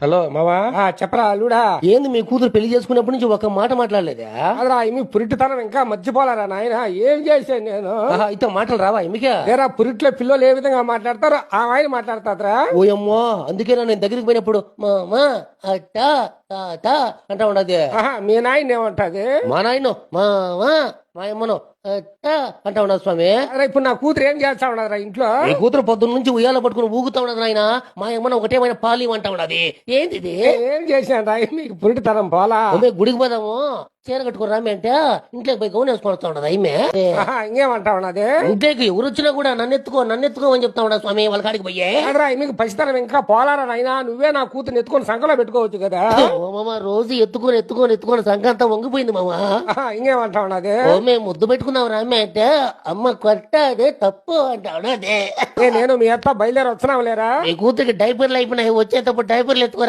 Hello మావా. చెప్పరా అల్లుడా. ఏంది మీ కూతురు పెళ్లి చేసుకున్నప్పటి నుంచి ఒక మాట మాట్లాడలేదా? అదరా మీ పురిటితనం ఇంకా మర్చిపోలేరా నాయన. ఏం చేశాను నేను? అయితే మాటలు రావా ఎమికా? లేరా పురిట్లో పిల్లలు ఏ విధంగా మాట్లాడతారో ఆ ఆయన మాట్లాడతారా? ఓయమ్మో, అందుకే నేను దగ్గరికి పోయినప్పుడు మామా అట్ట తాత అంటా ఉండదు. మీ నాయన ఏమంటది? మా నాయన మామా మా అమ్మను అట్ట అంటా ఉండదు స్వామి. అరే ఇప్పుడు నా కూతురు ఏం చేస్తా ఉండదురా ఇంట్లో? ఈ కూతురు పొద్దున్న నుంచి ఉయ్యాల పట్టుకుని ఊగుతా ఉండదు నాయన. మా అమ్మను ఒకటేమైనా పాలి అంటా ఉండదు. ఏంది ఇది? ఏం చేశాను రా మీకు పురిటితనం పోలా? గుడికి పోదాము, చీర కట్టుకుని రామి అంటే ఇంట్లోకి పోయి గౌన్ వేసుకొని వస్తా ఉండదు అయిమే. ఇంకేమంటా ఉన్నది? ఇంట్లోకి ఎవరు వచ్చినా కూడా నన్నెత్తుకో అని చెప్తా ఉండదు స్వామి వాళ్ళ కాడికి పోయే. అదరా మీకు పసితనం ఇంకా పోలారా నాయనా. నువ్వే నా కూతురు ఎత్తుకొని సంకలో పెట్టుకోవచ్చు కదా. ఓ మామ, రోజు ఎత్తుకొని సంకంతా వంగిపోయింది మామ. ఇంకేమంటా ఉన్నది? ఓ మేము ముద్దు పెట్టుకున్నాం రామే అంటే అమ్మ కొట్టదే తప్పు అంటా ఉన్నదే. నేను మీ అత్త బయలుదేరి వచ్చినావు లేరా? మీ కూతురికి డైపర్లు అయిపోయినాయి, వచ్చేటప్పుడు డైపర్లు ఎత్తుకో